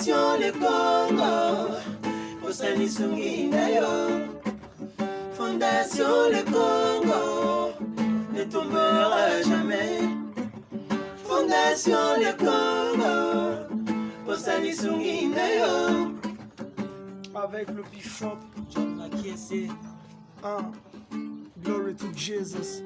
Fondation Le Congo, Osani Sungineyo. Fondation Le Congo, ne tombera jamais. Fondation Le Congo, Osani Sungineyo. Avec le bishop John Makiese. Glory to Jesus.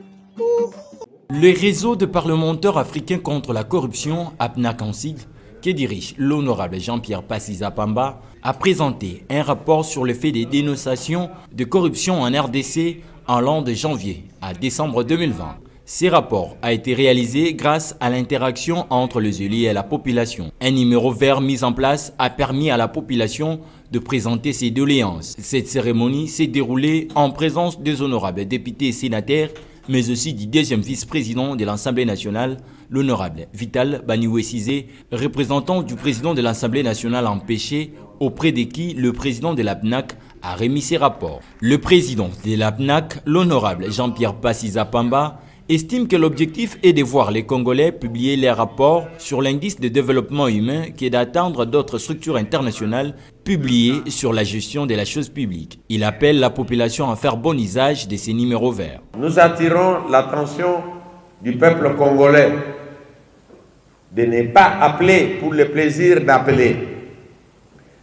Le réseau de parlementaires africains contre la corruption, APNAC en sigle, que dirige l'honorable Jean-Pierre Passiza Pamba, a présenté un rapport sur le fait des dénonciations de corruption en RDC en l'an de janvier à décembre 2020. Ce rapport a été réalisé grâce à l'interaction entre les élus et la population. Un numéro vert mis en place a permis à la population de présenter ses doléances. Cette cérémonie s'est déroulée en présence des honorables députés et sénateurs, mais aussi du deuxième vice-président de l'Assemblée nationale, l'honorable Vital Banioué-Cizé, représentant du président de l'Assemblée nationale empêché, auprès de qui le président de l'APNAC a remis ses rapports. Le président de l'APNAC, l'honorable Jean-Pierre Passiza Pamba, estime que l'objectif est de voir les Congolais publier leurs rapports sur l'indice de développement humain qui est d'atteindre d'autres structures internationales publiées sur la gestion de la chose publique. Il appelle la population à faire bon usage de ces numéros verts. Nous attirons l'attention du peuple congolais de ne pas appeler pour le plaisir d'appeler,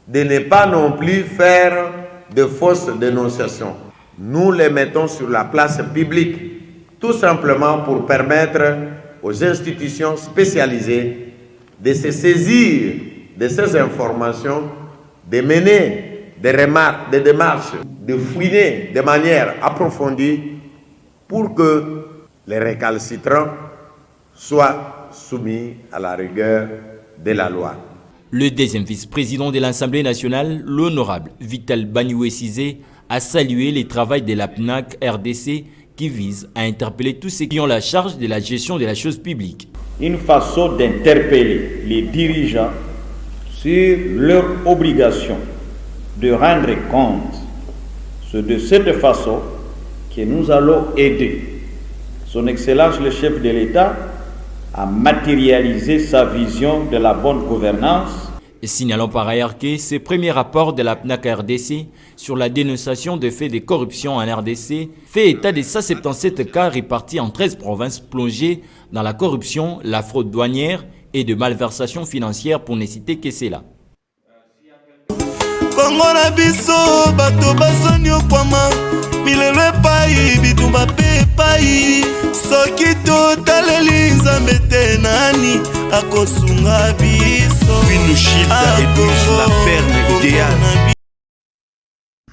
de ne pas non plus faire de fausses dénonciations. Nous les mettons sur la place publique, tout simplement pour permettre aux institutions spécialisées de se saisir de ces informations, de mener des démarches, de fouiner de manière approfondie pour que les récalcitrants soient soumis à la rigueur de la loi. Le deuxième vice-président de l'Assemblée nationale, l'honorable Vital Banioué-Cizé, a salué le travail de l'APNAC RDC qui vise à interpeller tous ceux qui ont la charge de la gestion de la chose publique. Une façon d'interpeller les dirigeants sur leur obligation de rendre compte. C'est de cette façon que nous allons aider Son Excellence le chef de l'État à matérialiser sa vision de la bonne gouvernance. Et signalons par ailleurs que ce premier rapport de la PNAC RDC sur la dénonciation des faits de corruption en RDC fait état de 177 cas répartis en 13 provinces plongées dans la corruption, la fraude douanière et de malversation financière pour ne citer que cela.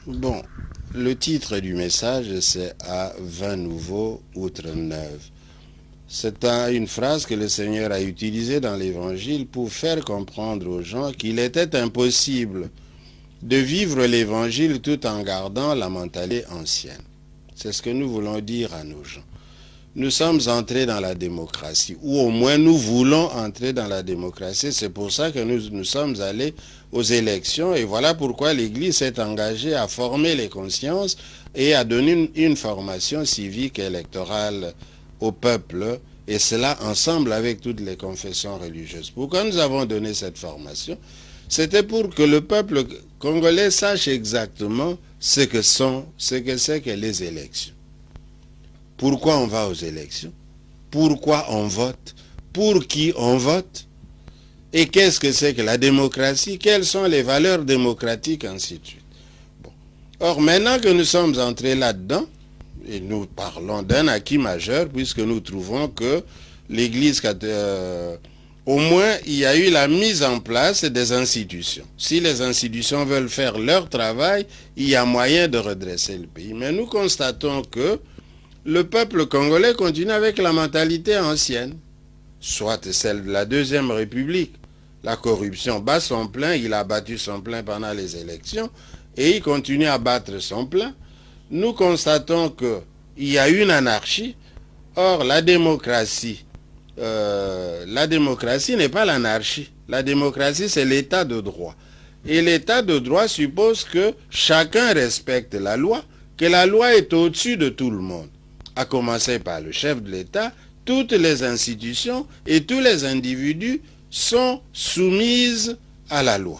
Bon, le titre du message, c'est « À 20 nouveaux outre-neuve ». C'est une phrase que le Seigneur a utilisée dans l'Évangile pour faire comprendre aux gens qu'il était impossible de vivre l'Évangile tout en gardant la mentalité ancienne. C'est ce que nous voulons dire à nos gens. Nous sommes entrés dans la démocratie, ou au moins nous voulons entrer dans la démocratie. C'est pour ça que nous sommes allés aux élections, et voilà pourquoi l'Église s'est engagée à former les consciences et à donner une formation civique et électorale au peuple, et cela ensemble avec toutes les confessions religieuses. Pourquoi nous avons donné cette formation? C'était pour que le peuple congolais sache exactement ce que c'est que les élections. Pourquoi on va aux élections? Pourquoi on vote? Pour qui on vote? Et qu'est-ce que c'est que la démocratie? Quelles sont les valeurs démocratiques, ainsi de suite. Bon. Or, maintenant que nous sommes entrés là-dedans, et nous parlons d'un acquis majeur, puisque nous trouvons que l'Église au moins, il y a eu la mise en place des institutions. Si les institutions veulent faire leur travail, il y a moyen de redresser le pays. Mais nous constatons que le peuple congolais continue avec la mentalité ancienne, soit celle de la Deuxième République. La corruption bat son plein, il a battu son plein pendant les élections, et il continue à battre son plein. Nous constatons qu'il y a une anarchie. Or, la démocratie n'est pas l'anarchie. La démocratie, c'est l'état de droit. Et l'état de droit suppose que chacun respecte la loi, que la loi est au-dessus de tout le monde. À commencer par le chef de l'État, toutes les institutions et tous les individus sont soumises à la loi.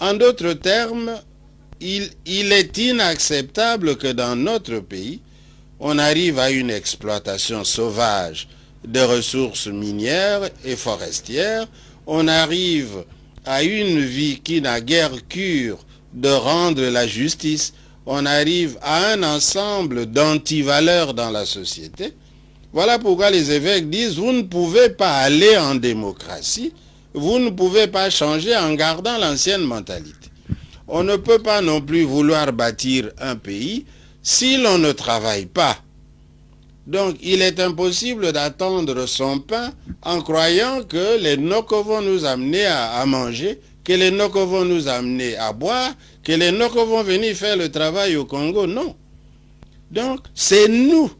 En d'autres termes, il est inacceptable que dans notre pays, on arrive à une exploitation sauvage des ressources minières et forestières, on arrive à une vie qui n'a guère cure de rendre la justice, on arrive à un ensemble d'antivaleurs dans la société. Voilà pourquoi les évêques disent, vous ne pouvez pas aller en démocratie, vous ne pouvez pas changer en gardant l'ancienne mentalité. On ne peut pas non plus vouloir bâtir un pays si l'on ne travaille pas. Donc, il est impossible d'attendre son pain en croyant que les Noko vont nous amener à manger, que les Noko vont nous amener à boire, que les Noko vont venir faire le travail au Congo. Non. Donc, c'est nous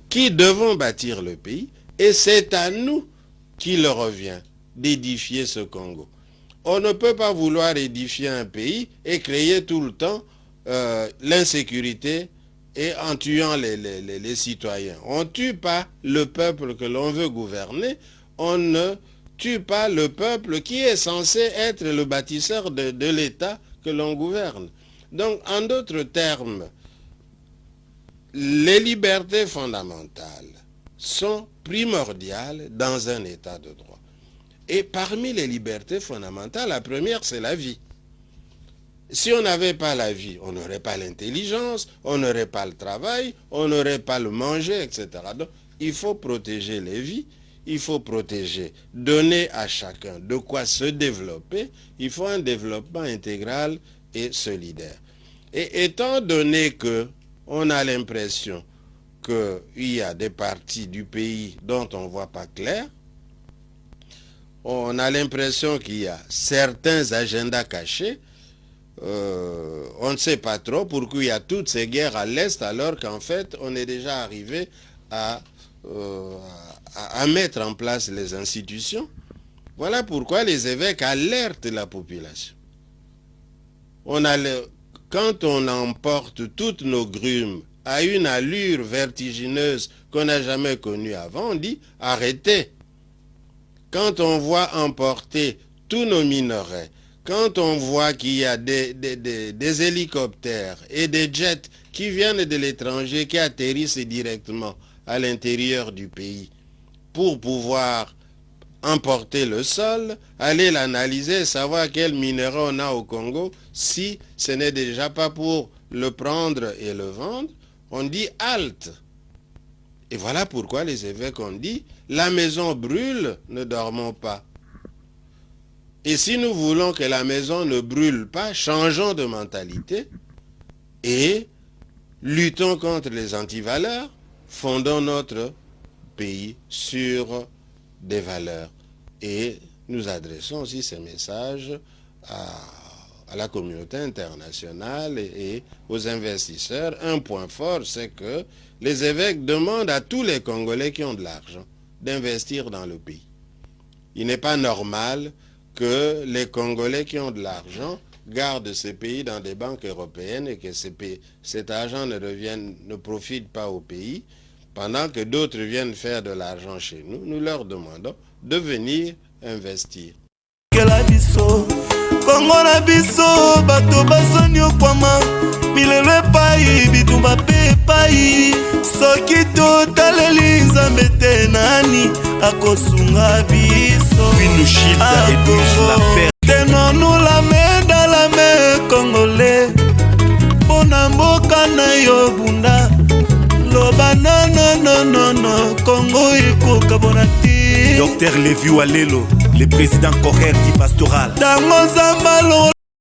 qui devons bâtir le pays et c'est à nous qu'il revient d'édifier ce Congo. On ne peut pas vouloir édifier un pays et créer tout le temps l'insécurité et en tuant les citoyens. On ne tue pas le peuple que l'on veut gouverner, on ne tue pas le peuple qui est censé être le bâtisseur de l'État que l'on gouverne. Donc, en d'autres termes, les libertés fondamentales sont primordiales dans un État de droit. Et parmi les libertés fondamentales, la première, c'est la vie. Si on n'avait pas la vie, on n'aurait pas l'intelligence, on n'aurait pas le travail, on n'aurait pas le manger, etc. Donc, il faut protéger les vies, il faut protéger, donner à chacun de quoi se développer. Il faut un développement intégral et solidaire. Et étant donné que on a l'impression qu'il y a des parties du pays dont on ne voit pas clair, on a l'impression qu'il y a certains agendas cachés, on ne sait pas trop pourquoi il y a toutes ces guerres à l'Est alors qu'en fait on est déjà arrivé à mettre en place les institutions. Voilà pourquoi les évêques alertent la population. Quand on emporte toutes nos grumes à une allure vertigineuse qu'on n'a jamais connue avant, on dit arrêtez. Quand on voit emporter tous nos minerais, quand on voit qu'il y a des hélicoptères et des jets qui viennent de l'étranger, qui atterrissent directement à l'intérieur du pays pour pouvoir emporter le sol, aller l'analyser, savoir quel minerai on a au Congo, si ce n'est déjà pas pour le prendre et le vendre, on dit halte. Et voilà pourquoi les évêques ont dit, la maison brûle, ne dormons pas. Et si nous voulons que la maison ne brûle pas, changeons de mentalité et luttons contre les antivaleurs, fondons notre pays sur des valeurs. Et nous adressons aussi ces messages à la communauté internationale et aux investisseurs. Un point fort, c'est que les évêques demandent à tous les Congolais qui ont de l'argent d'investir dans le pays. Il n'est pas normal que les Congolais qui ont de l'argent gardent ces pays dans des banques européennes et que cet argent ne profite pas au pays, pendant que d'autres viennent faire de l'argent chez nous. Nous leur demandons de venir investir. Kongo na biso bato bazoni okwama milelo epai bitumba pe epai soki totaleli nzambe te nani akosunga biso tenons-nous la main dans la main congolais mpona mboka na yo bunda loba non Congo ekoka bona te. Docteur Lévi Walelo, le président Correr du pastoral.